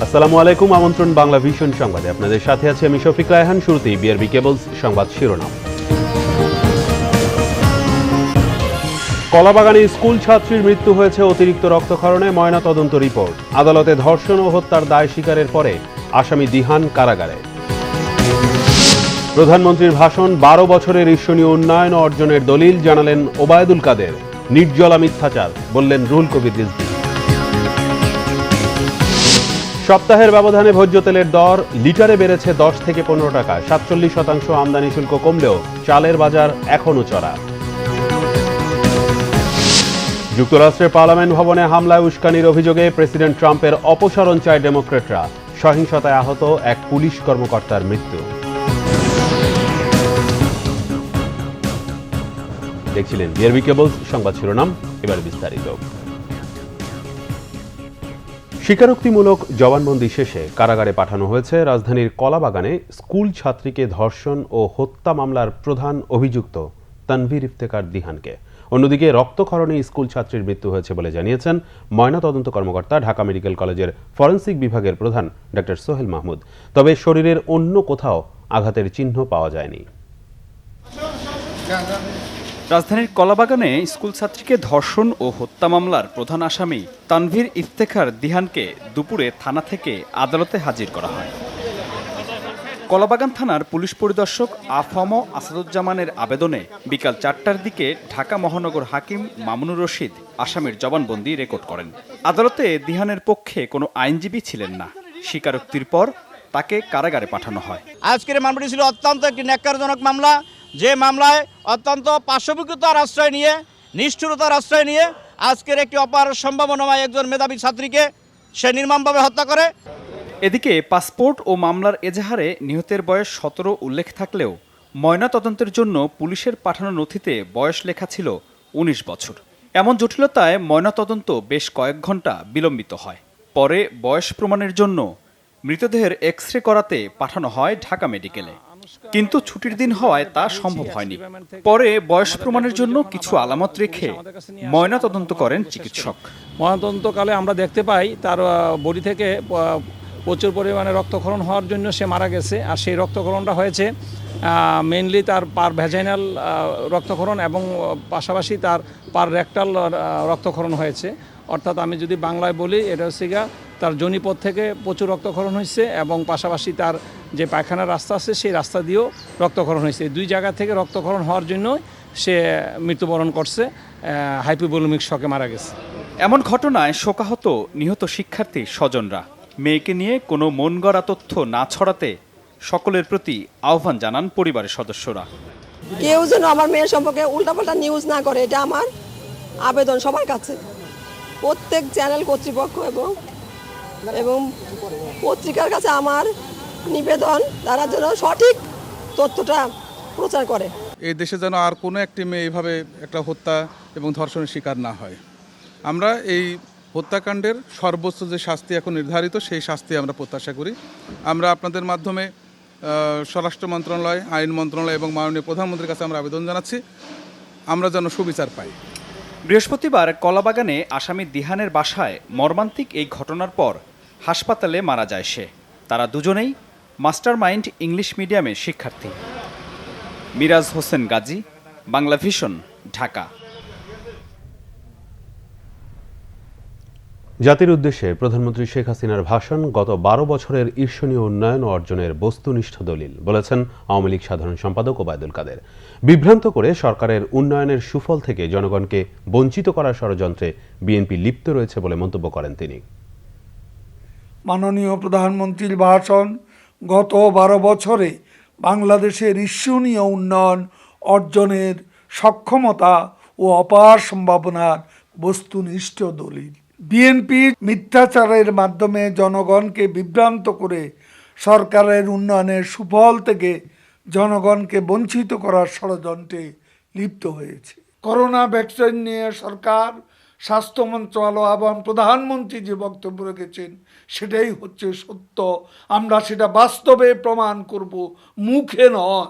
আসসালামু আলাইকুম। আমন্ত্রণ বাংলা ভিশন সংবাদে আপনাদের সাথে আছি আমি শফিক রায়হান। শুরুতেই বিআরবি কেবলস সংবাদ শিরোনাম। কলাবাগানে স্কুল ছাত্রীর মৃত্যু হয়েছে অতিরিক্ত রক্তক্ষরণে, ময়নাতদন্ত রিপোর্ট। আদালতে ধর্ষণ ও হত্যার দায় স্বীকারের পরে আসামি দিহান কারাগারে। প্রধানমন্ত্রীর ভাষণ 12 বছরের ঈর্ষণীয় উন্নয়ন ও অর্জনের দলিল জানালেন ওবায়দুল কাদের। নির্জলা মিথ্যাচার বললেন রুহুল কবির রিজভী। সপ্তাহের ব্যবধানে ভোজ্য তেলের দর লিটারে বেড়েছে 10 থেকে 15 টাকা। 47% আমদানি শুল্ক কমলেও চালের বাজার এখনো চড়া। যুক্তরাষ্ট্রের পার্লামেন্ট ভবনে হামলায় উস্কানির অভিযোগে প্রেসিডেন্ট ট্রাম্পের অপসারণ চায় ডেমোক্র্যাটরা। সহিংসতায় আহত এক পুলিশ কর্মকর্তার মৃত্যু। দেখছিলেন বিআরবি কেবলস সংবাদ শিরোনাম, এবার বিস্তারিত। স্বীকারোক্তিমূলক জবানবন্দি শেষে কারাগারে পাঠানো হয়েছে রাজধানীর কলাবাগানে স্কুল ছাত্রীকে ধর্ষণ ও হত্যা মামলার প্রধান অভিযুক্ত তানভীর ইফতেখার দিহানকে। অন্যদিকে রক্তক্ষরণে স্কুল ছাত্রীর মৃত্যু হয়েছে বলে জানিয়েছেন ময়নাতদন্ত কর্মকর্তা ঢাকা মেডিকেল কলেজের ফরেনসিক বিভাগের প্রধান ডক্টর সোহেল মাহমুদ। তবে শরীরের অন্য কোথাও আঘাতের চিহ্ন পাওয়া যায়নি। রাজধানীর কলাবাগানে স্কুল ছাত্রীকে ধর্ষণ ও হত্যা মামলার প্রধান আসামি তানভীর ইফতেখার দিহানকে দুপুরে থানা থেকে আদালতে হাজির করা হয়। কলাবাগান থানার পুলিশ পরিদর্শক আফম আসাদুজ্জামানের আবেদনে বিকাল 4টার দিকে ঢাকা মহানগর হাকিম মামুনুর রশিদ আসামির জবানবন্দি রেকর্ড করেন। আদালতে দিহানের পক্ষে কোনো আইনজীবী ছিলেন না। স্বীকারোক্তির পর তাকে কারাগারে পাঠানো হয়। আজকের মামলাটি ছিল অত্যন্ত একটি ন্যাক্কারজনক মামলা, যে মামলায় অত্যন্ত পাশবিকতার আশ্রয় নিয়ে, নিষ্ঠুরতার আশ্রয় নিয়ে আজকের একটি অপার সম্ভাবনাময় একজন মেধাবী ছাত্রীকে সে নির্মমভাবে হত্যা করে। এদিকে পাসপোর্ট ও মামলার এজাহারে নিহতের বয়স 17 উল্লেখ থাকলেও ময়নাতদন্তের জন্য পুলিশের পাঠানো নথিতে বয়স লেখা ছিল 19 বছর। এমন জটিলতায় ময়নাতদন্ত বেশ কয়েক ঘন্টা বিলম্বিত হয়। পরে বয়স প্রমাণের জন্য মৃতদেহের এক্স-রে করাতে পাঠানো হয় ঢাকা মেডিকেলে, কিন্তু ছুটির দিন হওয়ায় তা সম্ভব হয়নি। পরে বয়স প্রমাণের জন্য কিছু আলামত রেখে ময়নাতদন্ত করেন চিকিৎসক। ময়নাতদন্তকালে আমরা দেখতে পাই তার বডি থেকে প্রচুর পরিমাণে রক্তক্ষরণ হওয়ার জন্য সে মারা গেছে। আর সেই রক্তক্ষরণটা হয়েছে মেইনলি তার পার ভ্যাজাইনাল রক্তক্ষরণ এবং পাশাপাশি তার পার রেকটাল রক্তক্ষরণ হয়েছে। অর্থাৎ আমি যদি বাংলায় বলি, এটা হচ্ছে তার যোনিপথ থেকে প্রচুর রক্তক্ষরণ হয়েছে এবং পাশাপাশি তার যে পায়খানার রাস্তা আছে সেই রাস্তা দিয়েও রক্তক্ষরণ হয়েছে। দুই জায়গা থেকে রক্তক্ষরণ হওয়ার জন্য সে মৃত্যুবরণ করছে, হাইপোভলিমিক শকে মারা গেছে। এমন ঘটনায় শোকাহত নিহত শিক্ষার্থীর স্বজনরা। মেয়েকে নিয়ে কোনো মন গড়া তথ্য না ছড়াতে সকলের প্রতি আহ্বান জানান পরিবারের সদস্যরা। কেউ যেন আমার মেয়ের সম্পর্কে উল্টাপাল্টা নিউজ না করে, এটা আমার আবেদন সবার কাছে। প্রত্যেক চ্যানেল কর্তৃপক্ষ এবং পত্রিকার কাছে আমার নিবেদন, তারা যেন সঠিক তথ্যটা প্রচার করে। এই দেশে যেন আর কোনো একটি মেয়ে এইভাবে একটা হত্যা এবং ধর্ষণের শিকার না হয়। আমরা এই হত্যাকাণ্ডের সর্বোচ্চ যে শাস্তি এখন নির্ধারিত, সেই শাস্তি আমরা প্রত্যাশা করি। আমরা আপনাদের মাধ্যমে স্বরাষ্ট্র মন্ত্রণালয়, আইন মন্ত্রণালয় এবং মাননীয় প্রধানমন্ত্রীর কাছে আমরা আবেদন জানাচ্ছি, আমরা যেন সুবিচার পাই। বৃহস্পতিবার কলাবাগানে আসামি দিহানের বাসায় মর্মান্তিক এই ঘটনার পর হাসপাতালে মারা যায় সে। তারা দুজনেই মাস্টারমাইন্ড ইংলিশ মিডিয়ামের শিক্ষার্থী। মিরাজ হোসেন গাজী, বাংলা ভিশন, ঢাকা। জাতির উদ্দেশ্যে প্রধানমন্ত্রী শেখ হাসিনার ভাষণ গত 12 বছরের ঈর্ষণীয় উন্নয়ন ও অর্জনের বস্তুনিষ্ঠ দলিল বলেছেন আওয়ামী লীগ সাধারণ সম্পাদক ওবায়দুল কাদের। বিভ্রান্ত করে সরকারের উন্নয়নের সুফল থেকে জনগণকে বঞ্চিত করার ষড়যন্ত্রে বিএনপি লিপ্ত রয়েছে বলে মন্তব্য করেন তিনি। মাননীয় প্রধানমন্ত্রীর ভাষণ গত 12 বছরে বাংলাদেশের ঈর্ষণীয় উন্নয়ন অর্জনের সক্ষমতা ও অপার সম্ভাবনার বস্তুনিষ্ঠ দলিল। বিএনপি মিথ্যাচারের মাধ্যমে জনগণকে বিভ্রান্ত করে সরকারের উন্নয়নের সুফল থেকে জনগণকে বঞ্চিত করার ষড়যন্ত্রে লিপ্ত হয়েছে। করোনা ভ্যাকসিন নিয়ে সরকার, স্বাস্থ্য মন্ত্রণালয় এবং প্রধানমন্ত্রী যে বক্তব্য রেখেছেন সেটাই হচ্ছে সত্য। আমরা সেটা বাস্তবে প্রমাণ করব, মুখে নয়।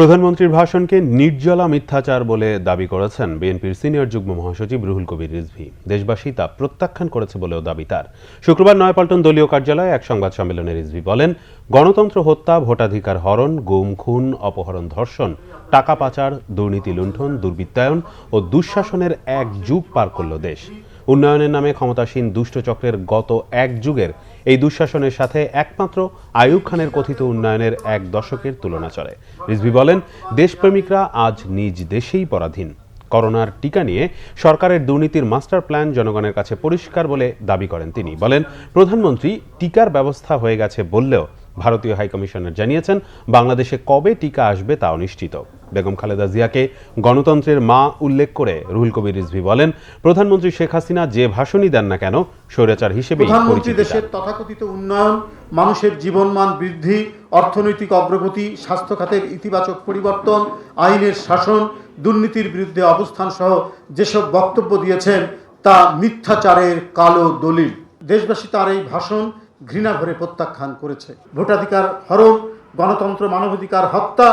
প্রধানমন্ত্রীর ভাষণকে নির্জলা মিথ্যাচার বলে দাবি করেছেন বিএনপির সিনিয়র যুগ্ম মহাসচিব রুহুল কবির রিজভী। দেশবাসী তা প্রত্যাখ্যান করেছে বলেও দাবি তার। শুক্রবার নয়াপল্টন দলীয় কার্যালয়ে এক সংবাদ সম্মেলনে রিজভী বলেন, গণতন্ত্র হত্যা, ভোটাধিকার হরণ, গুম খুন, অপহরণ, ধর্ষণ, টাকা পাচার, দুর্নীতি লুণ্ঠন, দুর্বৃত্তায়ন ও দুঃশাসনের এক যুগ পার করল দেশ। উন্নয়নের নামে ক্ষমতাসীন দুষ্ট চক্রের গত এক যুগের এই দুঃশাসনের সাথে একমাত্র আইয়ুব খানের কথিত উন্নয়নের এক দশকের তুলনা চলে। রিজভী বলেন, দেশপ্রেমিকরা আজ নিজ দেশেই পরাধীন। করোনার টিকা নিয়ে সরকারের দুর্নীতির মাস্টার প্ল্যান জনগণের কাছে পরিষ্কার বলে দাবি করেন তিনি। বলেন, প্রধানমন্ত্রী টিকার ব্যবস্থা হয়ে গেছে বললেও ভারতীয় হাইকমিশনার জানিয়েছেন, বাংলাদেশে কবে টিকা আসবে তা অনিশ্চিত। বেগম খালেদা জিয়াকে গণতন্ত্রের মা উল্লেখ করে রুহুল কবির রিজভী বলেন, প্রধানমন্ত্রী শেখ হাসিনা যে ভাষণই দেন না কেন, স্বৈরাচার হিসেবেই প্রধানমন্ত্রী পরিচিত। দেশের তথাকথিত উন্নয়ন, মানুষের জীবনমান বৃদ্ধি, অর্থনৈতিক অগ্রগতি, স্বাস্থ্য খাতের ইতিবাচক পরিবর্তন, আইনের শাসন, দুর্নীতির বিরুদ্ধে অবস্থান সহ যেসব বক্তব্য দিয়েছেন তা মিথ্যাচারের কালো দলিল। দেশবাসী তার এই ভাষণ ঘৃণা ভরে প্রত্যাখ্যান করেছে। ভোটাধিকার হরণ, গণতন্ত্র মানবাধিকার হত্যা,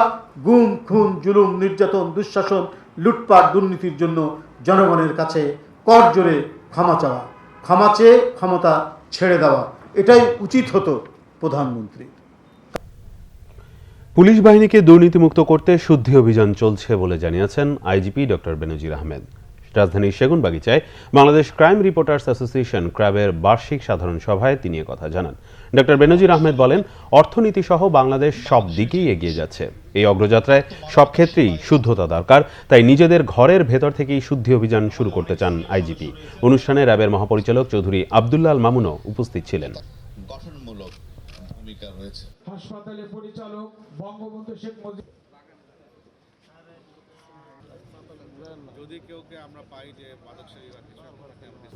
গুম খুন, জুলুম, নির্যাতন, দুঃশাসন, লুটপাট, দুর্নীতির জন্য জনগণের কাছে করজোরে ক্ষমা চাওয়া, ক্ষমা চেয়ে ক্ষমতা ছেড়ে দেওয়া, এটাই উচিত হতো প্রধানমন্ত্রী। পুলিশ বাহিনীকে দুর্নীতিমুক্ত করতে শুদ্ধি অভিযান চলছে বলে জানিয়েছেন আইজিপি ডক্টর বেনজির আহমেদ। রাজধানীর সেগুনবাগিচায় বাংলাদেশ ক্রাইম রিপোর্টার্স অ্যাসোসিয়েশন ক্র্যাবের বার্ষিক সাধারণ সভায় তিনি কথা জানান। ডক্টর বেনজির আহমেদ বলেন, অর্থনীতি সহ বাংলাদেশ সব দিকেই এগিয়ে যাচ্ছে। এই অগ্রযাত্রায় সব ক্ষেত্রেই শুদ্ধতা দরকার, তাই নিজেদের ঘরের ভেতর থেকেই শুদ্ধি অভিযান শুরু করতে চান আইজিপি। অনুষ্ঠানে র্যাবের মহাপরিচালক চৌধুরী আব্দুল্লাহ আল মামুনও উপস্থিত ছিলেন। গঠনমূলক ভূমিকা রয়েছে। হাসপাতালের পরিচালক বঙ্গবন্ধু শেখ মুজিব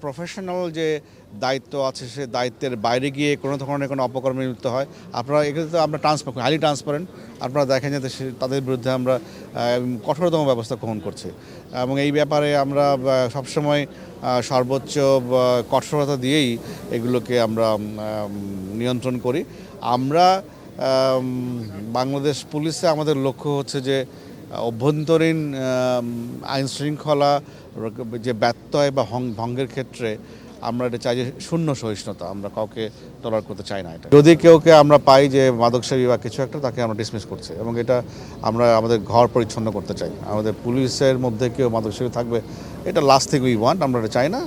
প্রফেশনাল যে দায়িত্ব আছে সে দায়িত্বের বাইরে গিয়ে কোনো ধরনের কোনো অপকর্মে লিপ্ত হয়, আপনারা এগুলো তো আমরা হাইলি ট্রান্সপারেন্ট। আপনারা দেখেন যে তাদের বিরুদ্ধে আমরা কঠোরতম ব্যবস্থা গ্রহণ করছি এবং এই ব্যাপারে আমরা সবসময় সর্বোচ্চ কঠোরতা দিয়েই এগুলোকে আমরা নিয়ন্ত্রণ করি। আমরা বাংলাদেশ পুলিশে আমাদের লক্ষ্য হচ্ছে যে অভ্যন্তরীণ আইন শৃঙ্খলা যে ব্যত্যয় বা ভঙ্গের ক্ষেত্রে আমরা এটা চাই যে শূন্য সহিষ্ণুতা, আমরা কাউকে টলার করতে চাই না। এটা যদি কেউকে আমরা পাই যে মাদকসেবী বা কিছু একটা, তাকে আমরা ডিসমিস করছি এবং এটা আমরা আমাদের ঘর পরিচ্ছন্ন করতে চাই। আমাদের পুলিশের মধ্যে কেউ মাদকসেবী থাকবে, এটা লাস্ট থিং উই ওয়ান্ট, আমরা এটা চাই না।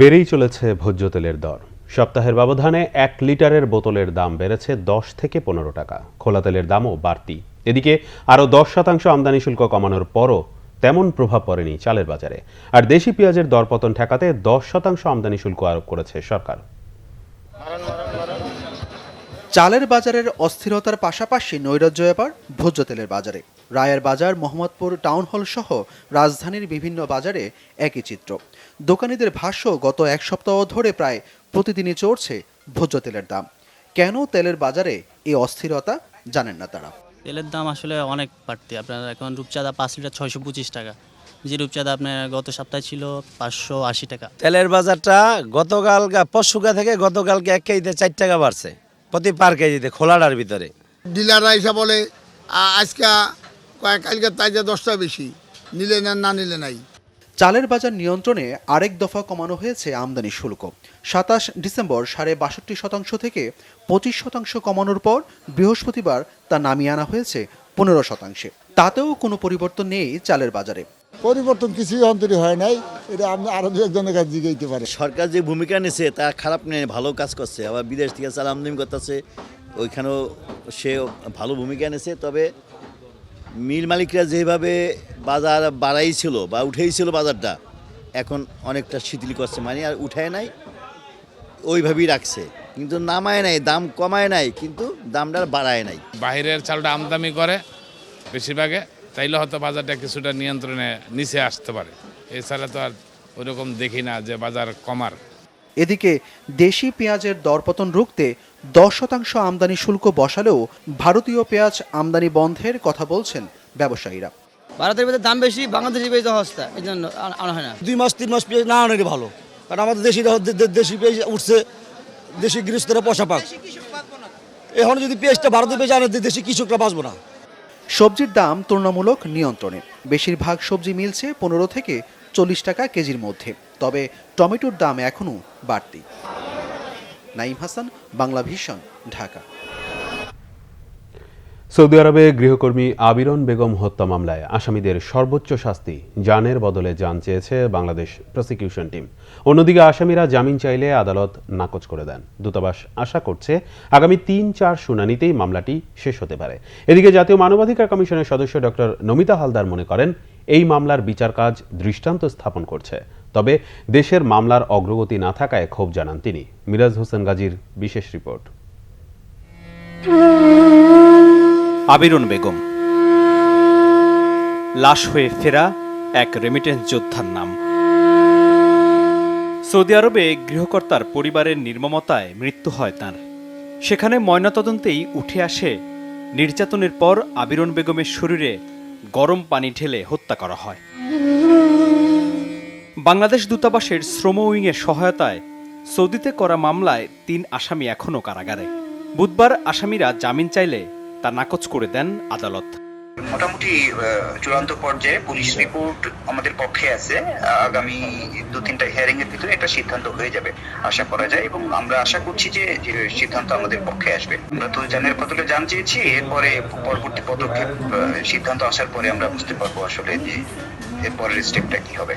বেড়েই চলেছে ভোজ্য তেলের দর। সপ্তাহের ব্যবধানে 1 লিটারের বোতলের দাম বেড়েছে 10 থেকে 15 টাকা। খোলা তেলের দামও বাড়তি। এদিকে আরও 10% আমদানি শুল্ক কমানোর পরও তেমন প্রভাব পড়েনি চালের বাজারে। আর দেশি পেঁয়াজের দরপতন ঠেকাতে 10% আমদানি শুল্ক আরোপ করেছে সরকার। চালের বাজারের অস্থিরতার পাশাপাশি নৈরাজ্য এবার ভোজ্য তেলের বাজারে। রায়ের বাজার, মোহাম্মদপুর টাউন হল সহ রাজধানীর বিভিন্ন বাজারে একই চিত্র। দোকানীদের ভাষ্য, গত এক সপ্তাহ ধরে প্রায় প্রতিদিনই চড়ছে ভোজ্য তেলের দাম। কেন তেলের বাজারে এই অস্থিরতা জানেন না তারা। তেলের দাম আসলে অনেক বাড়তি। আপনার এখন রূপচাঁদা 5 লিটার 625 টাকা, যে রূপচাঁদা আপনার গত সপ্তাহে ছিল 580 টাকা। তেলের বাজারটা পরশুকা থেকে গতকালকে 1 কেজিতে 4 টাকা বাড়ছে, প্রতি পার কেজিতে খোলাটার ভিতরে। ডিলাররা এসে বলে আজকে কালকে তাইজা 10টা বেশি, নিলে না, না নিলে নাই। চালের বাজার নিয়ন্ত্রণে আরেক দফা কমানো হয়েছে আমদানি শুল্ক। 27 ডিসেম্বর 62.5% থেকে 25% কমানোর পর বৃহস্পতিবার তা নামিয়ে আনা হয়েছে 15%। তাতেও কোনো পরিবর্তন নেই চালের বাজারে। পরিবর্তন কিছুই অন্তরী হয় নাই, এটা আপনি আরো দু একজনের কাছে জিজ্ঞাসা পারে। সরকার যে ভূমিকা নিয়েছে তা খারাপ নেই, ভালো কাজ করছে। আবার বিদেশ থেকে চাল আমদানি করতেছে, ওইখানেও সে ভালো ভূমিকা নিয়েছে। তবে মিল মালিকরা যেভাবে বাজার বাড়াইছিল বা উঠেইছিল বাজারটা, এখন অনেকটা শিথিল করছে, মানে আর উঠায় নাই, ওইভাবেই রাখছে, কিন্তু নামায় নাই, দাম কমায় নাই, কিন্তু দামটা বাড়ায় নাই। বাইরের চালটা আমদানি করে বেশিরভাগে, তাইলে হয়তো বাজারটা কিছুটা নিয়ন্ত্রণে নিচে আসতে পারে। এছাড়া তো আর ওইরকম দেখি না যে বাজার কমার। এদিকে দেশি পেঁয়াজের দরপতন রুখতে 10% আমদানি শুল্ক বসালেও ভারতীয় পেঁয়াজ আমদানি বন্ধের কথা বলছেন ব্যবসায়ীরা। ভারতের পেঁয়াজের দাম বেশি, বাংলাদেশি পেঁয়াজ সস্তা, এই জন্য আনা হয় না। 2 মাস 3 মাস পেঁয়াজ না আনারই ভালো, কারণ আমাদের দেশি পেঁয়াজ উঠছে, দেশি গৃহস্থরা পয়সা পাক। এখন যদি পেঁয়াজটা ভারতে পেঁয়াজ আনে দেশে কৃষকরা বাঁচবো না। সবজির দাম তুলনামূলক নিয়ন্ত্রণে, বেশিরভাগ সবজি মিলছে 15 থেকে 40 টাকা কেজির মধ্যে, তবে টমেটোর দাম এখনও বাড়তি। নাইম হাসান, বাংলা ভিশন, ঢাকা। সৌদি আরবে গৃহকর্মী আবিরন বেগম হত্যা মামলায় আসামিদের সর্বোচ্চ শাস্তি জানের বদলে জান চেয়েছে বাংলাদেশ প্রসিকিউশন টিম। অন্যদিকে আসামিরা জামিন চাইলে আদালত নাকচ করে দেন। দূতাবাস আশা করছে আগামী 3-4 শুনানিতেই মামলাটি শেষ হতে পারে। এদিকে জাতীয় মানবাধিকার কমিশনের সদস্য ডক্টর নমিতা হালদার মনে করেন এই মামলার বিচার কাজ দৃষ্টান্ত স্থাপন করছে, তবে দেশের মামলার অগ্রগতি না থাকায় ক্ষোভ জানান তিনি। মিরাজ হোসেন গাজীর বিশেষ রিপোর্ট। আবিরন বেগম লাশ হয়ে ফেরা এক রেমিটেন্স যোদ্ধার নাম। সৌদি আরবে গৃহকর্তার পরিবারের নির্মমতায় মৃত্যু হয় তাঁর। সেখানে ময়নাতদন্তেই উঠে আসে নির্যাতনের পর আবিরন বেগমের শরীরে গরম পানি ঢেলে হত্যা করা হয়। বাংলাদেশ দূতাবাসের শ্রম উইংয়ের সহায়তায় সৌদিতে করা মামলায় 3 আসামি এখনও কারাগারে। বুধবার আসামিরা জামিন চাইলে তা নাকচ করে দেন আদালত। মোটামুটি চূড়ান্ত পর্যায়ে পুলিশ রিপোর্ট আমাদের পক্ষে আছে। আগামী 2-3টা হিয়ারিং এর ভিতরে একটা সিদ্ধান্ত হয়ে যাবে আশা করা যায়, এবং আমরা আশা করছি যে সিদ্ধান্ত আমাদের পক্ষে আসবে। আমরা তো জানের বদলে জান চেয়েছি, এরপরে পরবর্তী পদক্ষেপ সিদ্ধান্ত আসার পরে আমরা বুঝতে পারবো আসলে যে এরপরের স্টেপটা কি হবে।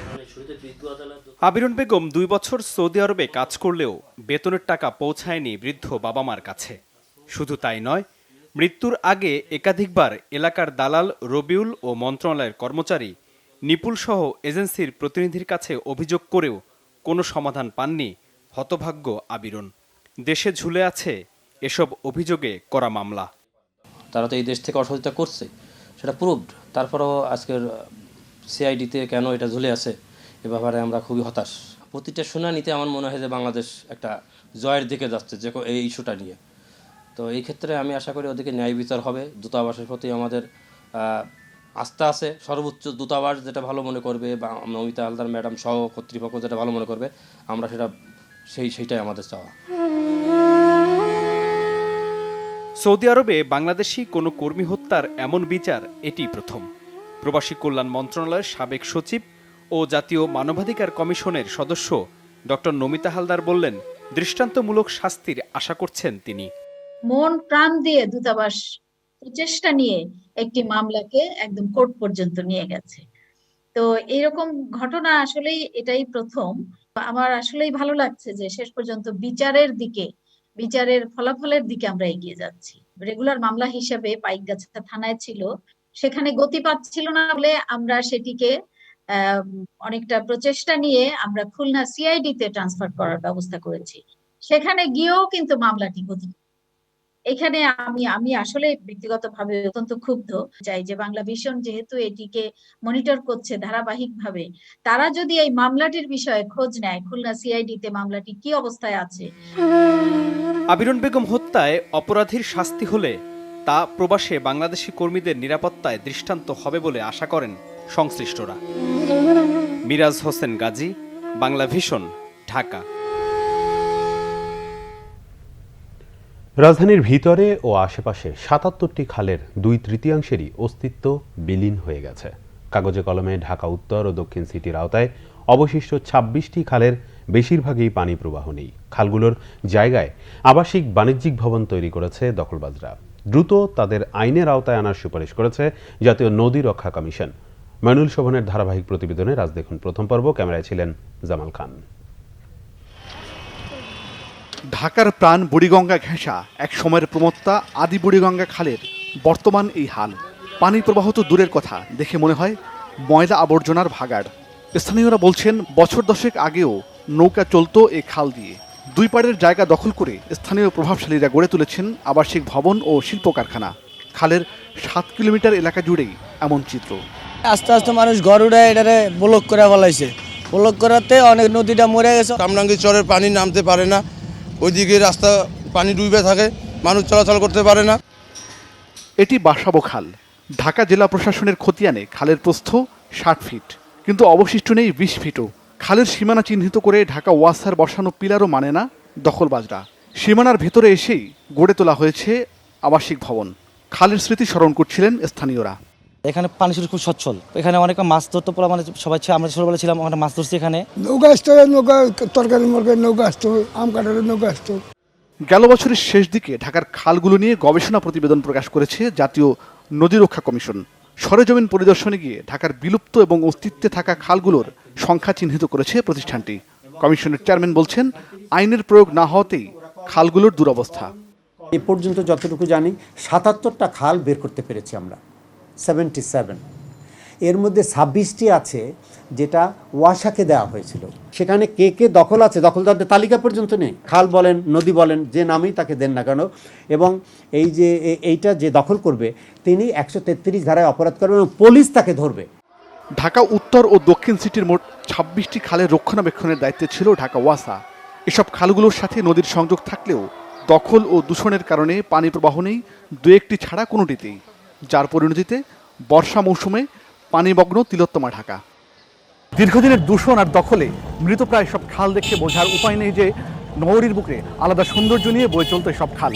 আবিরন বেগম 2 বছর সৌদি আরবে কাজ করলেও বেতনের টাকা পৌঁছায়নি বৃদ্ধ বাবা মার কাছে। শুধু তাই নয়, মৃত্যুর আগে একাধিকবার এলাকার দালাল রবিউল ও মন্ত্রণালয়ের কর্মচারী নিপুল সহ এজেন্সির প্রতিনিধির কাছে অভিযোগ করেও কোনো সমাধান পাননি হতভাগ্য আবিরন। দেশে ঝুলে আছে এসব অভিযোগে করা মামলা। তারা তো এই দেশ থেকে অসহযোগিতা করছে, সেটা প্রুভড। তারপরেও আজকের সিআইডিতে কেন এটা ঝুলে আছে এ ব্যাপারে আমরা খুবই হতাশ। প্রতিটা শুনানিতে আমার মনে হয় যে বাংলাদেশ একটা জয়ের দিকে যাচ্ছে যে এই ইস্যুটা নিয়ে। তো এই ক্ষেত্রে আমি আশা করি ওদিকে ন্যায় বিচার হবে। দূতাবাসের প্রতি আমাদের আস্থা আছে। সর্বোচ্চ দূতাবাস যেটা ভালো মনে করবে বা নমিতা হালদার ম্যাডাম সহ কর্তৃপক্ষ যেটা ভালো মনে করবে, আমরা সেইটাই আমাদের চাওয়া। সৌদি আরবে বাংলাদেশি কোনো কর্মী হত্যার এমন বিচার এটি প্রথম। প্রবাসী কল্যাণ মন্ত্রণালয়ের সাবেক সচিব ও জাতীয় মানবাধিকার কমিশনের সদস্য ডক্টর নমিতা হালদার বললেন, দৃষ্টান্তমূলক শাস্তির আশা করছেন তিনি। মন প্রাণ দিয়ে দূতাবাস প্রচেষ্টা নিয়ে একটি মামলাকে একদম কোর্ট পর্যন্ত নিয়ে গেছে। তো এরকম ঘটনা আসলেই এটাই প্রথম। আমার আসলেই ভালো লাগছে যে শেষ পর্যন্ত বিচারের ফলাফলের দিকে আমরা এগিয়ে যাচ্ছি। রেগুলার মামলা হিসেবে পাইকগাছা থানায় ছিল, সেখানে গতি পাচ্ছিল না বলে আমরা সেটিকে অনেকটা প্রচেষ্টা নিয়ে আমরা খুলনা সিআইডিতে ট্রান্সফার করার ব্যবস্থা করেছি। সেখানে গিয়েও কিন্তু মামলাটি গতি। এখানে আমি আসলে ব্যক্তিগতভাবে অত্যন্ত ক্ষুব্ধ চাই যে বাংলা ভিশন যেহেতু এটিকে মনিটর করছে ধারাবাহিকভাবে, তারা যদি এই মামলাটির বিষয়ে খোঁজ নেয় খুলনা সিআইডিতে মামলাটি কি অবস্থায় আছে। আবিরন বেগম হত্যায় অপরাধীর শাস্তি হলে তা প্রবাসে বাংলাদেশি কর্মীদের নিরাপত্তায় দৃষ্টান্ত হবে বলে আশা করেন সংশ্লিষ্টরা। মিরাজ হোসেন গাজী, বাংলা ভিশন, ঢাকা। রাজধানীর ভিতরে ও আশেপাশে ৭৭টি খালের 2/3 অস্তিত্ব বিলীন হয়ে গেছে। কাগজে কলমে ঢাকা উত্তর ও দক্ষিণ সিটির আওতায় অবশিষ্ট ২৬টি খালের বেশিরভাগই পানি প্রবাহ নেই। খালগুলোর জায়গায় আবাসিক বাণিজ্যিক ভবন তৈরি করেছে দখলবাজরা। দ্রুত তাদের আইনের আওতায় আনার সুপারিশ করেছে জাতীয় নদী রক্ষা কমিশন। মইনুল শোভনের ধারাবাহিক প্রতিবেদনে রাজ দেখুন প্রথম পর্ব। ক্যামেরায় ছিলেন জামাল খান। ঢাকার প্রাণ বুড়িগঙ্গা ঘেঁষা এক সময়ের প্রমত্তা আদি বুড়িগঙ্গা খালের বর্তমান এই হাল। পানি প্রবাহ তো দূরের কথা, দেখে মনে হয় ময়লা আবর্জনার ভাগাড়। স্থানীয়রা বলছেন বছর 10 আগেও নৌকা চলতো এই খাল দিয়ে। 2 পাড়ের জায়গা দখল করে স্থানীয় প্রভাবশালীরা গড়ে তুলেছেন আবাসিক ভবন ও শিল্প কারখানা। খালের 7 কিলোমিটার এলাকা জুড়েই এমন চিত্র। আস্তে আস্তে মানুষ ঘর উড়ায় এটারে ব্লক করে ফেলাইছে। ব্লক করাতে অনেক নদীটা মরে গেছে। কামরাঙ্গী চরের পানি নামতে পারে না, ওইদিকে রাস্তা পানি ডুবে থাকে, মানুষ চলাচল করতে পারে না। এটি বাসাবো খাল। ঢাকা জেলা প্রশাসনের খতিয়ানে খালের প্রস্থ 60 ফিট, কিন্তু অবশিষ্ট নেই 20 ফিটও। খালের সীমানা চিহ্নিত করে ঢাকা ওয়াসার বসানো পিলারও মানে না দখলবাজরা। সীমানার ভেতরে এসেই গড়ে তোলা হয়েছে আবাসিক ভবন। খালের স্মৃতি স্মরণ করছিলেন স্থানীয়রা। এখানে পানি শুধু খুব সচ্ছল, এখানে অনেক মাছ ধরতে পড়া, মানে সবাই আমরা ছোটবেলা ছিলাম, আমরা মাছ ধরছি এখানে। নৌকা আসতো, নৌকা তরকারি মরকারি নৌকা আসতো, আম কাটারের নৌকা আসতো। গেল বছরের শেষ দিকে ঢাকার খালগুলো নিয়ে গবেষণা প্রতিবেদন প্রকাশ করেছে জাতীয় নদী রক্ষা কমিশন। সরেজমিন পরিদর্শনে গিয়ে ঢাকার বিলুপ্ত এবং অস্তিত্বে থাকা খালগুলোর সংখ্যা চিহ্নিত করেছে প্রতিষ্ঠানটি। কমিশনের চেয়ারম্যান বলছেন, আইনের প্রয়োগ না হওয়াতেই খালগুলোর দুরবস্থা। এ পর্যন্ত যতটুকু জানি ৭৭টা খাল বের করতে পেরেছি আমরা, 77। এর মধ্যে 26টি আছে যেটা ওয়াসাকে দেওয়া হয়েছিল। সেখানে কে কে দখল আছে, দখলদারদের তালিকা পর্যন্ত নেই। খাল বলেন, নদী বলেন, যে নামেই তাকে দেন না কেন, এবং এই যে এইটা যে দখল করবে তিনি 133 ধারায় অপরাধ করবে এবং পুলিশ তাকে ধরবে। ঢাকা উত্তর ও দক্ষিণ সিটির মোট 26টি খালের রক্ষণাবেক্ষণের দায়িত্বে ছিল ঢাকা ওয়াসা। এসব খালগুলোর সাথে নদীর সংযোগ থাকলেও দখল ও দূষণের কারণে পানি প্রবাহ নেই দু একটি ছাড়া কোনোটিতেই, যার পরিণতিতে বর্ষা মৌসুমে পানিমগ্ন তিলোত্তমা ঢাকা। দীর্ঘদিনের দূষণ আর দখলে মৃতপ্রায় সব খাল দেখে বোঝার উপায় নেই যে নগরীর বুকে আলাদা সৌন্দর্য নিয়ে বয়ে চলতে সব খাল।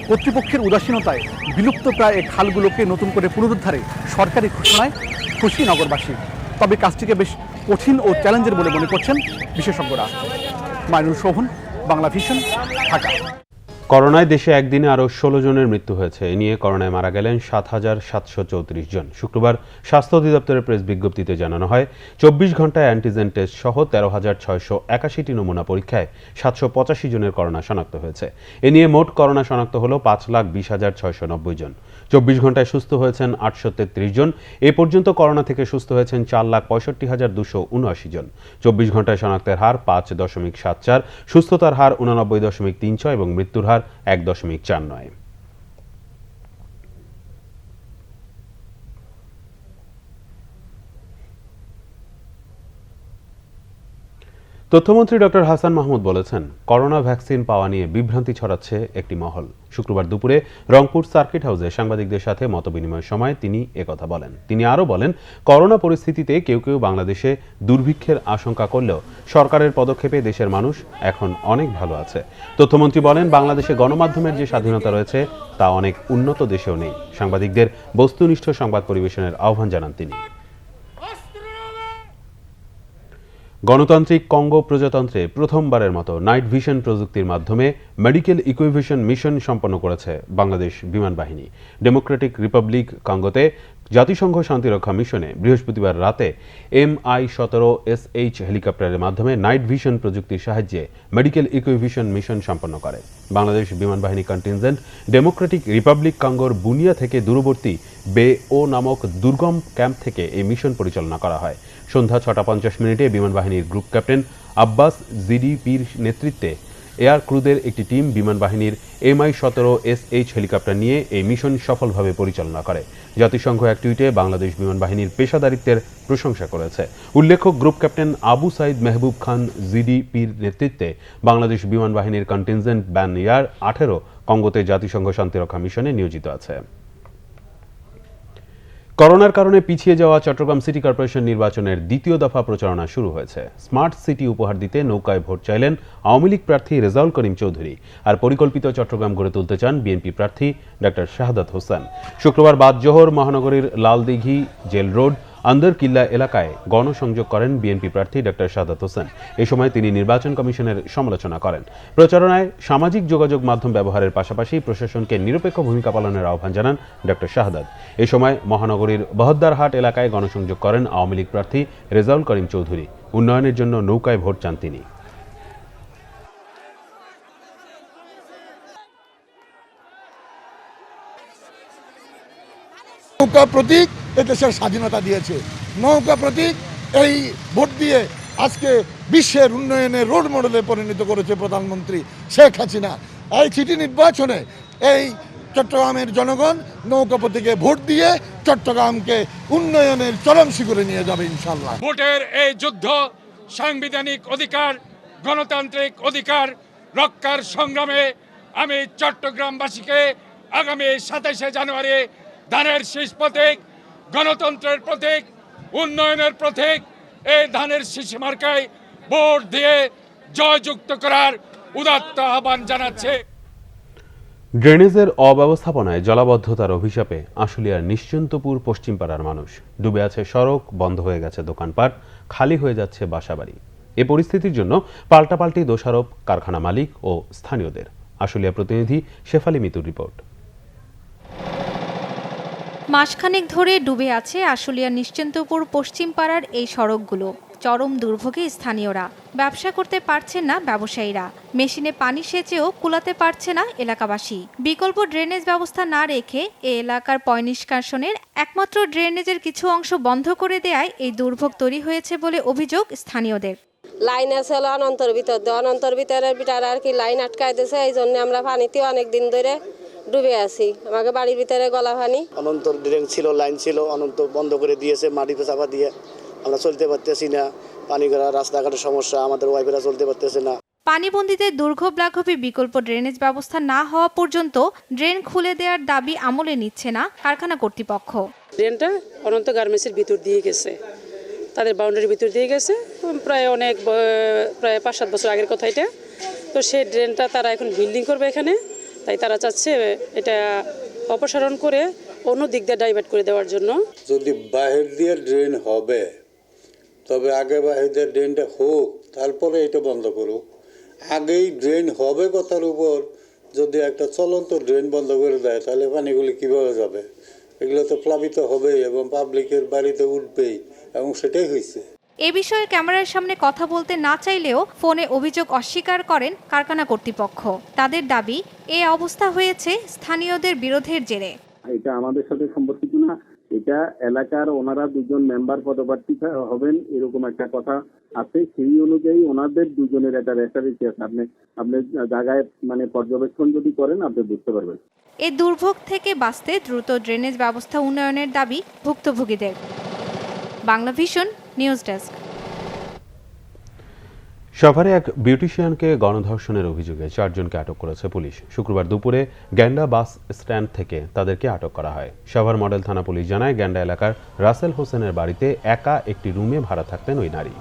কর্তৃপক্ষের উদাসীনতায় বিলুপ্ত প্রায় এই খালগুলোকে নতুন করে পুনরুদ্ধারে সরকারি ঘোষণায় খুশি নগরবাসী। তবে কাজটিকে বেশ কঠিন ও চ্যালেঞ্জের বলে মনে করছেন বিশেষজ্ঞরা। মাইনুল শোভন, বাংলা ভিশন, ঢাকা। করোনায় দেশে একদিনে আরও 16 জনের মৃত্যু হয়েছে। এ নিয়ে করোনায় মারা গেলেন 7,734 জন। শুক্রবার স্বাস্থ্য অধিদপ্তরের প্রেস বিজ্ঞপ্তিতে জানানো হয়, 24 ঘন্টায় অ্যান্টিজেন টেস্ট সহ 13,681টি নমুনা পরীক্ষায় 785 জনের করোনা শনাক্ত হয়েছে। এ নিয়ে মোট করোনা শনাক্ত হল 5,20,690 জন। 24 ঘন্টায় সুস্থ হয়েছেন 833 জন। এ পর্যন্ত করোনা থেকে সুস্থ হয়েছেন 4,65,279 জন। 24 ঘন্টায় শনাক্তের হার 5.74, সুস্থতার হার 89.36 এবং মৃত্যুর হার 1.49। তথ্যমন্ত্রী ডক্টর হাসান মাহমুদ বলেছেন, করোনা ভ্যাকসিন পাওয়া নিয়ে বিভ্রান্তি ছড়াচ্ছে একটি মহল। শুক্রবার দুপুরে রংপুর সার্কিট হাউসে সাংবাদিকদের সাথে মতবিনিময়ের সময় তিনি একথা বলেন। তিনি আরও বলেন, করোনা পরিস্থিতিতে কেউ কেউ বাংলাদেশে দুর্ভিক্ষের আশঙ্কা করলেও সরকারের পদক্ষেপে দেশের মানুষ এখন অনেক ভালো আছে। তথ্যমন্ত্রী বলেন, বাংলাদেশে গণমাধ্যমের যে স্বাধীনতা রয়েছে তা অনেক উন্নত দেশেও নেই। সাংবাদিকদের বস্তুনিষ্ঠ সংবাদ পরিবেশনের আহ্বান জানান তিনি। গণতান্ত্রিক কঙ্গো প্রজাতন্ত্রে প্রথমবারের মতো নাইট ভিশন প্রযুক্তির মাধ্যমে মেডিকেল ইকুইভেশন মিশন সম্পন্ন করেছে বাংলাদেশ বিমান বাহিনী। ডেমোক্রেটিক রিপাবলিক কঙ্গোতে জাতিসংঘ শান্তিরক্ষা মিশনে বৃহস্পতিবার রাতে MI-17SH হেলিকপ্টারের মাধ্যমে নাইট ভিশন প্রযুক্তির সাহায্যে মেডিকেল ইকুইভেশন মিশন সম্পন্ন করে। বাংলাদেশ বিমান বাহিনী কন্টিনজেন্ট ডেমোক্রেটিক রিপাবলিক কঙ্গোর বুনিয়া থেকে দূরবর্তী বে ও নামক দুর্গম ক্যাম্প থেকে এই মিশন পরিচালনা করা হয়। সন্ধ্যা 6টা 50 বিমান বাহিনীর গ্রুপ ক্যাপ্টেন আব্বাস জিডিপির নেতৃত্বে এয়ার ক্রুদের একটি টিম বিমান বাহিনীর MI-17SH হেলিকপ্টার নিয়ে এই মিশন সফলভাবে পরিচালনা করে। জাতিসংঘ এক টুইটে বাংলাদেশ বিমান বাহিনীর পেশাদারিত্বের প্রশংসা করেছে। উল্লেখ্য, গ্রুপ ক্যাপ্টেন আবু সাইদ মেহবুব খান জিডিপির নেতৃত্বে বাংলাদেশ বিমান বাহিনীর কন্টিনজেন্ট ব্যান এয়ার 18 কঙ্গোতে জাতিসংঘ শান্তিরক্ষা মিশনে নিয়োজিত আছে। করোনার কারণে পিছিয়ে যাওয়া চট্টগ্রাম সিটি কর্পোরেশন নির্বাচনের দ্বিতীয় দফা প্রচারণা শুরু হয়েছে। স্মার্ট সিটি উপহার দিতে নৌকায় ভোট চাইলেন আওয়ামী লীগ প্রার্থী রেজাউল করিম চৌধুরী, আর পরিকল্পিত চট্টগ্রাম গড়ে তুলতে চান বিএনপি প্রার্থী ডক্টর শাহাদাত হোসেন। শুক্রবার বাদ জোহর মহানগরীর লালদিঘি, জেল রোড, আন্দরকিল্লা এলাকায় গণসংযোগ করেন বিএনপি প্রার্থী ডক্টর শাহাদাত হোসেন। এ সময় তিনি নির্বাচন কমিশনের সমালোচনা করেন। প্রচারণায় সামাজিক যোগাযোগ মাধ্যম ব্যবহারের পাশাপাশি প্রশাসনকে নিরপেক্ষ ভূমিকা পালনের আহ্বান জানান ডক্টর শাহাদাত। এ সময় মহানগরীর বহদ্দারহাট এলাকায় গণসংযোগ করেন আওয়ামী লীগ প্রার্থী রেজাউল করিম চৌধুরী। উন্নয়নের জন্য নৌকায় ভোট চান তিনি। নৌকা প্রতীক দেশের স্বাধীনতা দিয়েছে। নৌকা প্রতীক এই ভোট দিয়ে আজকে বিশ্বের উন্নয়নের রোল মডেলে পরিণত করেছে প্রধানমন্ত্রী শেখ হাসিনা। এই সিটি নির্বাচনে এই চট্টগ্রামের জনগণ নৌকা প্রতীকে ভোট দিয়ে চট্টগ্রামকে উন্নয়নের চরম শিখরে নিয়ে যাবে ইনশাল্লাহ। ভোটের এই যুদ্ধ সাংবিধানিক অধিকার, গণতান্ত্রিক অধিকার রক্ষার সংগ্রামে আমি চট্টগ্রামবাসীকে আগামী 27শে জানুয়ারি ধানের শীষ প্রতীক, গণতন্ত্রের প্রতীক, উন্নয়নের প্রতীক এই ধানের শীষ মার্কায় ভোট দিয়ে জয়যুক্ত করার উদাত্ত আহ্বান জানাচ্ছে। ড্রেনেজের অব্যবস্থাপনায় জলাবদ্ধতার অভিশাপে আশুলিয়ার নিশ্চিন্তপুর পশ্চিমপাড়ার মানুষ। ডুবে আছে সড়ক, বন্ধ হয়ে গেছে দোকানপাট, খালি হয়ে যাচ্ছে বাসাবাড়ি। এ পরিস্থিতির জন্য পাল্টাপাল্টি দোষারোপ কারখানা মালিক ও স্থানীয়দের। আশুলিয়া প্রতিনিধি শেফালি মিতুর রিপোর্ট। মাসখানেক ধরে ডুবে আছে আশুলিয়ার নিশ্চিন্তপুর পশ্চিমপাড়ার এই সড়কগুলো। চরম দুর্ভোগে স্থানীয়রা। ব্যবসা করতে পারছেন না ব্যবসায়ীরা। মেশিনে পানি সেচেও কুলাতে পারছে না এলাকাবাসী। বিকল্প ড্রেনেজ ব্যবস্থা না রেখে এ এলাকার পয় নিষ্কাশনের একমাত্র ড্রেনেজের কিছু অংশ বন্ধ করে দেয়ায় এই দুর্ভোগ তৈরি হয়েছে বলে অভিযোগ স্থানীয়দের। লাইন আছে হলো অনন্তর ভিতরে আর কি লাইন আটকায় দিয়েছে, এই জন্য আমরা পানিতে অনেক দিন ধরে ডুবে আছি। আমাকে বাড়ির ভিতরে গলা পানি। অনন্তর ড্রেন ছিল, লাইন ছিল, অনন্ত বন্ধ করে দিয়েছে, মাটিতে চাপা দিয়ে আমরা চলতে পারতেছি না। পানি করা রাস্তাঘাটের সমস্যা, আমাদের ওয়াইফেরা চলতে পারতেছে না। পানিবন্দীদের দুর্ভোগ লাঘবে বিকল্প ড্রেনেজ ব্যবস্থা না হওয়া পর্যন্ত ড্রেন খুলে দেওয়ার দাবি আমলে নিচ্ছে না কারখানা কর্তৃপক্ষ। ড্রেনটা অনন্ত গার্মেন্টসের ভিতর দিয়ে গেছে, তাদের বাউন্ডারির ভিতর দিয়ে গেছে, প্রায় 5-7 বছর আগের কথা এটা। তো সেই ড্রেনটা তারা এখন বিল্ডিং করবে এখানে, তাই তারা চাচ্ছে এটা অপসারণ করে অন্য দিক দিয়ে ডাইভার্ট করে দেওয়ার জন্য। যদি বাহির দিয়ে ড্রেন হবে, তবে আগে বাহির দিয়ে ড্রেনটা হোক, তারপরে এটা বন্ধ করুক। আগেই ড্রেন হবে কথার উপর যদি একটা চলন্ত ড্রেন বন্ধ করে দেয়, তাহলে পানিগুলি কিভাবে যাবে? এগুলো তো প্লাবিত হবেই এবং পাবলিকের বাড়িতে উঠবেই, এবং সেটাই হয়েছে। এ বিষয়ে ক্যামেরার সামনে কথা বলতে না চাইলেও ফোনে অভিযোগ অস্বীকার করেন কারখানা কর্তৃপক্ষ। তাদের দাবি, এ অবস্থা হয়েছে স্থানীয়দের বিরোধের জেরে। এটা আমাদের সাথে সম্পর্কিত না, এটা এলাকার ওনারা দুজন মেম্বার পদপ্রার্থী হবেন এরকম একটা কথা আছে। সেই অনুযায়ী ওনাদের দুজনের একটা রেফারেন্সি আছে। আপনি জায়গায় পর্যবেক্ষণ যদি করেন আপনি বুঝতে পারবেন। এ দুর্ভোগ থেকে বাঁচতে দ্রুত ড্রেনেজ ব্যবস্থা উন্নয়নের দাবি ভুক্তভোগীদের। Bangla vision news desk. সাভারে এক বিউটিশিয়ানকে গণধর্ষণের অভিযোগে 4 জনকে আটক করেছে পুলিশ। শুক্রবার দুপুরে গ্যান্ডা বাস স্ট্যান্ড থেকে তাদেরকে আটক করা হয়। সাভার মডেল থানা পুলিশ জানায়, গ্যান্ডা এলাকার রাসেল হোসেনের বাড়িতে একা একটি রুমে ভাড়া থাকতেন ওই নারী।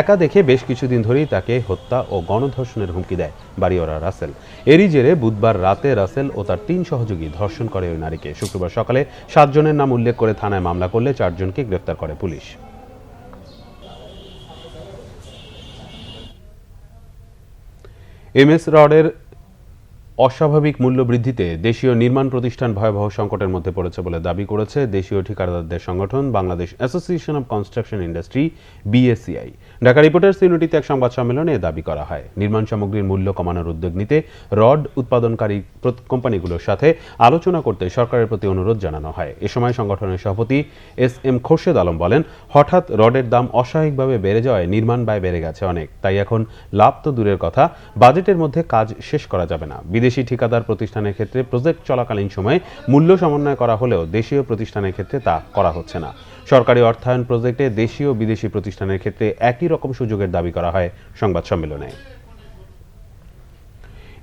একা দেখে বেশ কিছুদিন ধরেই তাকে হত্যা ও গণধর্ষণের হুমকি দেয় বাড়িওয়ালা রাসেল। এরই জেরে বুধবার রাতে রাসেল ও তার 3 সহযোগী ধর্ষণ করে ওই নারীকে। শুক্রবার সকালে 7 জনের নাম উল্লেখ করে থানায় মামলা করলে 4 জনকে গ্রেফতার করে পুলিশ। এমএস রডের অস্বাভাবিক মূল্য বৃদ্ধিতে দেশীয় নির্মাণ প্রতিষ্ঠান ভয়াবহ সংকটের মধ্যে পড়েছে বলে দাবি করেছে দেশীয় ঠিকাদারদের সংগঠন Bangladesh association of construction industry বিএসসিআই। Dhaka reporters ইউনিটিতে এক সংবাদ সম্মেলনে এ দাবি করা হয়। নির্মাণ সামগ্রীর মূল্য কমানোর উদ্যোগ নিতে রড উৎপাদনকারী কোম্পানিগুলোর সাথে আলোচনা করতে সরকারের প্রতি অনুরোধ জানানো হয়। এ সময় সংগঠনের সভাপতি এস.এম. খোরশেদ আলম বলেন, হঠাৎ রডের দাম অস্বাভাবিকভাবে বেড়ে যাওয়ায় নির্মাণ ব্যয় বেড়ে গেছে অনেক। তাই এখন লাভ তো দূরের কথা, বাজেটের মধ্যে কাজ শেষ করা যাবে না। বিদেশি ঠিকাদার প্রতিষ্ঠানের ক্ষেত্রে প্রজেক্ট চলাকালীন সময়ে মূল্য সমন্বয় করা হলেও দেশীয় প্রতিষ্ঠানের ক্ষেত্রে তা করা হচ্ছে না। সরকারি অর্থায়ন প্রজেক্টে দেশীয় বিদেশি প্রতিষ্ঠানের ক্ষেত্রে একই রকম সুযোগের দাবি করা হয় সংবাদ সম্মেলনে।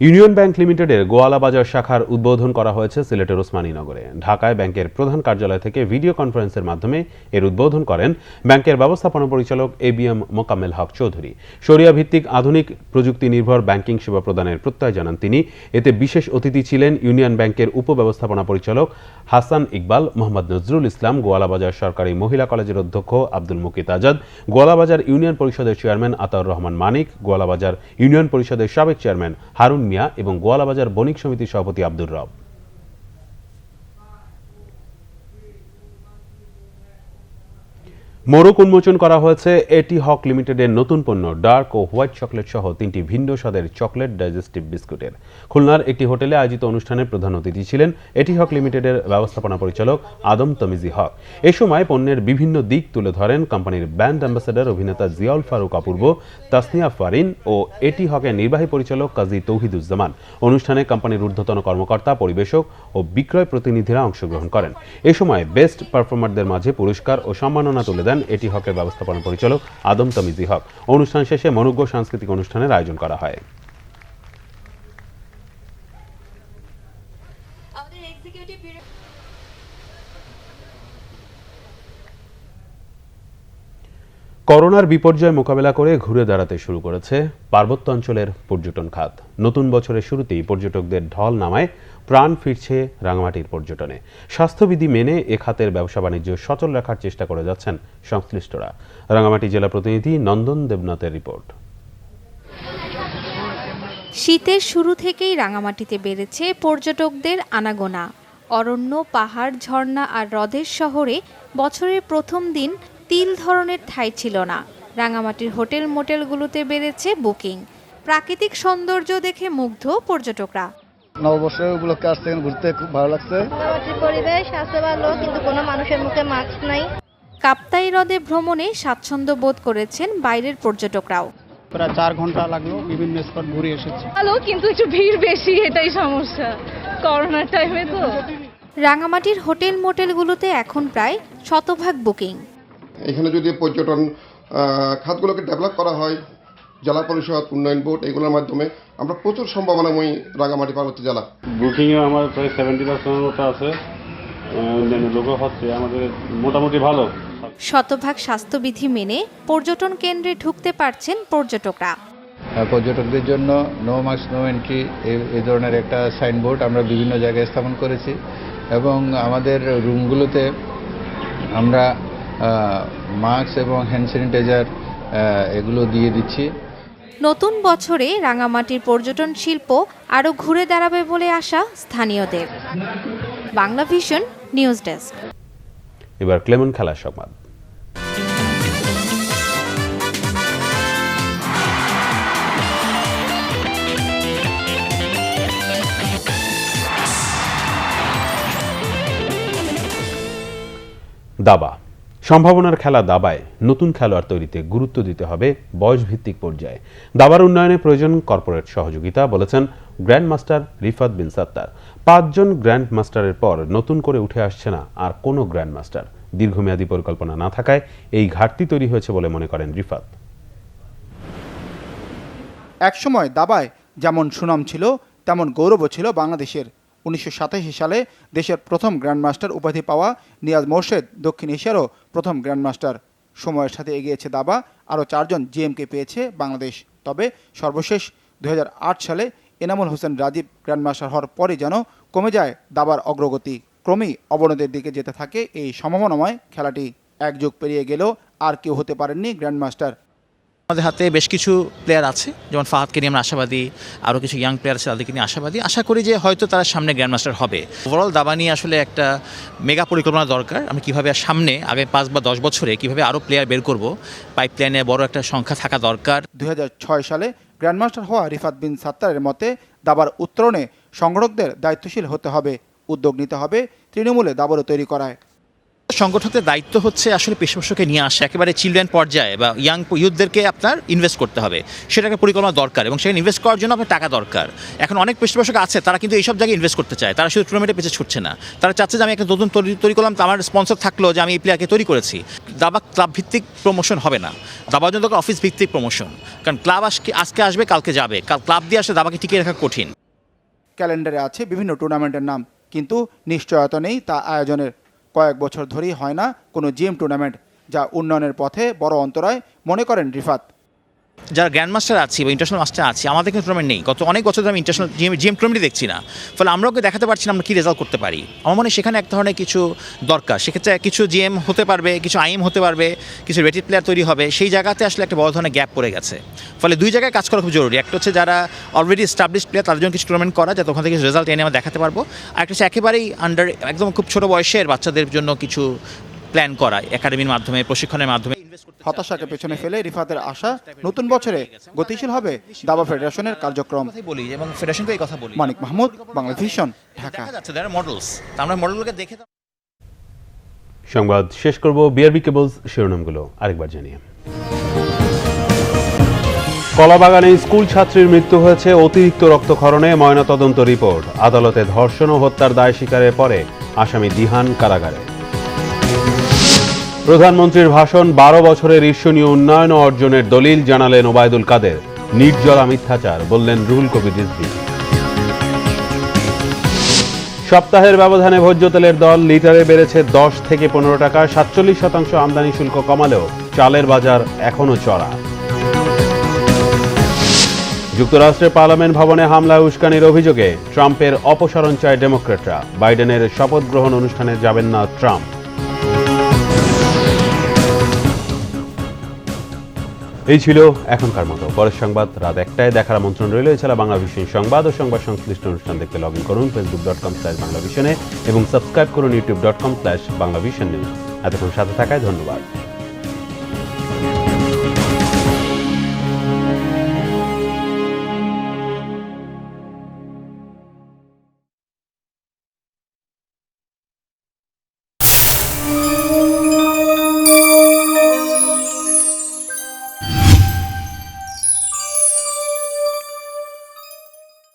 ইউনিয়ন ব্যাংক লিমিটেডের গোয়ালা বাজার শাখার উদ্বোধন করা হয়েছে সিলেটের ওসমানীনগরে। ঢাকায় ব্যাংকের প্রধান কার্যালয় থেকে ভিডিও কনফারেন্সের মাধ্যমে এর উদ্বোধন করেন ব্যাংকের ব্যবস্থাপনা পরিচালক এবিএম মোকাম্মেল হক চৌধুরী। শরিয়া ভিত্তিক আধুনিক প্রযুক্তি নির্ভর ব্যাংকিং সেবা প্রদানের প্রত্যয় জানান তিনি। এতে বিশেষ অতিথি ছিলেন ইউনিয়ন ব্যাংকের উপব্যবস্থাপনা পরিচালক হাসান ইকবাল, মোহাম্মদ নজরুল ইসলাম, গোয়ালা বাজার সরকারি মহিলা কলেজের অধ্যক্ষ আব্দুল মুকিত আজাদ, গোয়ালা বাজার ইউনিয়ন পরিষদের চেয়ারম্যান আতাউর রহমান মানিক, গোয়ালা বাজার ইউনিয়ন পরিষদের সাবেক চেয়ারম্যান হারুন মিয়া এবং গোয়ালা বাজার বণিক সমিতির সভাপতি আব্দুর রব। মোড়ক উন্মোচন করা হয়েছে এটি হক লিমিটেডের নতুন পণ্য ডার্ক ও হোয়াইট চকলেট সহ 3টি ভিন্ন স্বাদের চকলেট ডাইজেস্টিভ বিস্কুটের। খুলনার একটি হোটেলে আয়োজিত অনুষ্ঠানে প্রধান অতিথি ছিলেন এটি হক লিমিটেডের ব্যবস্থাপনা পরিচালক আদম তমিজি হক। এ সময় পণ্যের বিভিন্ন দিক তুলে ধরেন কোম্পানির ব্র্যান্ড অ্যাম্বাসেডর অভিনেতা জিয়াউল ফারুক অপূর্ব, তাসনিয়া ফারিন ও এটি হকের নির্বাহী পরিচালক কাজী তৌহিদুজ্জামান। অনুষ্ঠানে কোম্পানির ঊর্ধ্বতন কর্মকর্তা, পরিবেশক ও বিক্রয় প্রতিনিধিরা অংশগ্রহণ করেন। এ সময় বেস্ট পারফর্মারদের মাঝে পুরস্কার ও সম্মাননা তুলে দেন এটি হকের ব্যবস্থাপনা পরিচালক আদম তমিজি হক। অনুষ্ঠান শেষে মনোজ্ঞ সাংস্কৃতিক অনুষ্ঠানের আয়োজন করা হয়। করোনার বিপর্যয় মোকাবেলা করে ঘুরে দাঁড়াতে শুরু করেছে পার্বত্য অঞ্চলের পর্যটন খাত। নতুন বছরের শুরুতেই পর্যটকদের ঢল নামায় প্রাণ ফিরছে রাঙামাটির পর্যটনে। স্বাস্থ্যবিধি মেনে এ খাতের ব্যবসা বাণিজ্য সচল রাখার চেষ্টা করে যাচ্ছেন সংশ্লিষ্টরা। রাঙামাটি জেলা প্রতিনিধি নন্দন দেবনাথের রিপোর্ট। শীতের শুরু থেকেই রাঙামাটিতে বেড়েছে পর্যটকদের আনাগোনা। অরণ্য, পাহাড়, ঝর্ণা আর হ্রদের শহরে বছরের প্রথম দিন তিল ধরনের ঠাঁই ছিল না। রাঙামাটির হোটেল মোটেলগুলোতে বেড়েছে বুকিং। প্রাকৃতিক সৌন্দর্য দেখে মুগ্ধ পর্যটকরা। নববর্ষের উপলক্ষে আসতে ঘুরতে খুব ভালো লাগছে। পরিবেশ আছে ভালো, কিন্তু কোনো মানুষের মুখে মাস্ক নাই। কাপ্তাই হ্রদে ভ্রমণে স্বাচ্ছন্দ্য বোধ করেছেন বাইরের পর্যটকরাও। প্রায় 4 ঘন্টা লাগলো, বিভিন্ন স্পট ঘুরে এসেছি। ভালো, কিন্তু একটু ভিড় বেশি, এটাই সমস্যা করোনার টাইমে তো। রাঙামাটির হোটেল মোটেলগুলোতে এখন প্রায় 100% বুকিং। এখানে যদি পর্যটন খাতগুলোকে ডেভেলপ করা হয়, জেলা পরিষদ, উন্নয়ন বোর্ড এগুলোর মাধ্যমে আমরা প্রচুর সম্ভাবনাময়ী রাঙামাটি পার্বত্য জেলা। বুকিংয়ে আমার প্রায় 70% মতো আছে, অন্যান্য লোকও হচ্ছে, আমাদের মোটামুটি ভালো। 100% স্বাস্থ্যবিধি মেনে পর্যটন কেন্দ্রে ঢুকতে পারছেন পর্যটকরা। পর্যটকদের জন্য নো মাস্ক নো এন্ট্রি এই ধরনের একটা সাইনবোর্ড আমরা বিভিন্ন জায়গায় স্থাপন করেছি এবং আমাদের রুমগুলোতে আমরা মাস্ক এবং হ্যান্ড স্যানিটাইজার এগুলো দিয়ে দিচ্ছি। নতুন বছরে রাঙামাটির পর্যটন শিল্প আরও ঘুরে দাঁড়াবে বলে আশা স্থানীয়দের। Bangla vision news desk. এবার ক্লেমন খেলার সংবাদ। দাবা সম্ভাবনার খেলা দাবায় নতুন খেলোয়াড় তৈরিতে গুরুত্ব দিতে হবে বয়সভিত্তিক পর্যায়ে। দাবার উন্নয়নে প্রয়োজন কর্পোরেট সহযোগিতা, বলেছেন গ্র্যান্ড মাস্টার রিফাত বিন সাত্তার। 5 জন গ্র্যান্ড মাস্টারের পর নতুন করে উঠে আসছে না আর কোনো গ্র্যান্ড মাস্টার। দীর্ঘমেয়াদী পরিকল্পনা না থাকায় এই ঘাটতি তৈরি হয়েছে বলে মনে করেন রিফাত। একসময় দাবায় যেমন সুনাম ছিল তেমন গৌরবও ছিল বাংলাদেশের। 1987 সালে দেশের প্রথম গ্র্যান্ডমাস্টার উপাধি পাওয়া নিয়াজ মোর্শেদ দক্ষিণ এশিয়ারও প্রথম গ্র্যান্ডমাস্টার। সময়ের সাথে এগিয়েছে দাবা, আরও 4 জন জিএমকে পেয়েছে বাংলাদেশ। তবে সর্বশেষ 2008 সালে এনামুল হোসেন রাজীব গ্র্যান্ডমাস্টার হওয়ার পরই যেন কমে যায় দাবার অগ্রগতি। ক্রমেই অবনতির দিকে যেতে থাকে এই সম্ভাবনাময় খেলাটি। এক যুগ পেরিয়ে গেলেও আর কেউ হতে পারেননি গ্র্যান্ডমাস্টার। আমাদের হাতে বেশ কিছু প্লেয়ার আছে, যেমন ফাহাদকে নিয়ে আমরা আশাবাদী, আরও কিছু ইয়াং প্লেয়ার আছে তাদেরকে নিয়ে আশাবাদী। আশা করি যে হয়তো তারা সামনে গ্র্যান্ডমাস্টার হবে। ওভারঅল দাবা নিয়ে আসলে একটা মেগা পরিকল্পনা দরকার। আমি কীভাবে সামনে আগামী 5 বা 10 বছরে কীভাবে আরও প্লেয়ার বের করব, পাইপলাইনে বড় একটা সংখ্যা থাকা দরকার। 2006 সালে গ্র্যান্ডমাস্টার হওয়া রিফাত বিন সাত্তারের মতে দাবার উত্তরণে সংগঠকদের দায়িত্বশীল হতে হবে, উদ্যোগ নিতে হবে তৃণমূলে দাবারও তৈরি করায়। সংগঠকদের দায়িত্ব হচ্ছে আসলে পেশাকে নিয়ে আসা, একেবারে চিলড্রেন পর্যায়ে বা ইয়াং ইউথদেরকে আপনার ইনভেস্ট করতে হবে, সেটাকে পরিকল্পনা দরকার এবং সেখানে ইনভেস্ট করার জন্য আপনার টাকা দরকার। এখন অনেক পৃষ্ঠপোষক আছে, তারা কিন্তু এইসব জায়গায় ইনভেস্ট করতে চায়, তারা শুধু টুর্নামেন্টে পেছে ছুটছে না। তারা চাচ্ছে যে আমি একটা নতুন তৈরি করলাম, আমার স্পন্সর থাকলো যে আমি এই প্লেয়ারকে তৈরি করেছি। দাবা ক্লাব ভিত্তিক প্রমোশন হবে না, দাবার জন্য অফিস ভিত্তিক প্রমোশন। কারণ ক্লাব আজকে আসবে কালকে যাবে, ক্লাব দিয়ে আসলে দাবাকে টিকিয়ে রাখা কঠিন। ক্যালেন্ডারে আছে বিভিন্ন টুর্নামেন্টের নাম, কিন্তু নিশ্চয়তা নেই তা আয়োজনের। কয়েক বছর ধরেই হয় না কোনো জিএম টুর্নামেন্ট, যা উন্নয়নের পথে বড় অন্তরায় মনে করেন রিফাত। যারা গ্র্যান্ড মাস্টার আছি বা ইন্টারন্যাশনাল মাস্টার আছি, আমাদের কিন্তু টুর্নামেন্ট নেই। গত অনেক বছর ধরে আমি ইন্টারন্যাশনাল জিএম টুর্নামেন্টই দেখছি না, ফলে আমরাও দেখাতে পারছি না আমরা কী রেজাল্ট করতে পারি। আমার মনে হয় সেখানে এক ধরনের কিছু দরকার। সেক্ষেত্রে কিছু জিএম হতে পারবে, কিছু আইএম হতে পারবে, কিছু রেটেড প্লেয়ার তৈরি হবে। সেই জায়গাতে আসলে একটা বড় ধরনের গ্যাপ পড়ে গেছে। ফলে দুই জায়গায় কাজ করা খুব জরুরি। একটা হচ্ছে যারা অলরেডি এস্টাবলিশ প্লেয়ার তাদের জন্য কিছু টুর্নামেন্ট করা, যাতে ওখান থেকে রেজাল্ট এনে আমরা দেখাতে পারবো। আর একটা হচ্ছে একেবারেই একদম খুব ছোটো বয়সের বাচ্চাদের জন্য কিছু প্ল্যান করা, একাডেমির মাধ্যমে, প্রশিক্ষণের মাধ্যমে। হতাশাকে পেছনে ফেলে রিফাতের আশা নতুন বছরে গতিশীল হবে দাবা ফেডারেশনের কার্যক্রম। এবং ফেডারেশনকে এই কথা বলি। মানিক মাহমুদ, বাংলা ভিশন, ঢাকা। আমরা মডেলগুলোকে দেখে। সংবাদ শেষ করব বিআরবি কেবলস শিরোনামগুলো আরেকবার জানিয়ে। কলাবাগানে স্কুল ছাত্রীর মৃত্যু হয়েছে অতিরিক্ত রক্তক্ষরণে, ময়নাতদন্ত রিপোর্ট। আদালতে ধর্ষণ ও হত্যার দায় স্বীকারের পরে আসামি দিহান কারাগারে। প্রধানমন্ত্রীর ভাষণ 12 বছরের ঈর্ষণীয় উন্নয়ন ও অর্জনের দলিল জানালেন ওবায়দুল কাদের। নির্জলা মিথ্যাচার বললেন রুহুল কবির রিজভী। সপ্তাহের ব্যবধানে ভোজ্য তেলের দর লিটারে বেড়েছে 10 থেকে 15 টাকা। 47% আমদানি শুল্ক কমালেও চালের বাজার এখনো চড়া। যুক্তরাষ্ট্রের পার্লামেন্ট ভবনে হামলা উস্কানির অভিযোগে ট্রাম্পের অপসারণ চায় ডেমোক্র্যাটরা। বাইডেনের শপথ গ্রহণ অনুষ্ঠানে যাবেন না ট্রাম্প। এই ছিল এখনকার মতো। পরের সংবাদ রাত 1টায় দেখার আমন্ত্রণ রইল। এছাড়া বাংলাভিশন সংবাদ ও সংবাদ সংশ্লিষ্ট অনুষ্ঠান দেখতে লগ ইন করুন facebook.com/বাংলাভিশনে এবং সাবস্ক্রাইব করুন youtube.com/বাংলাভিশন নিউজ। এতক্ষণ সাথে থাকায় ধন্যবাদ।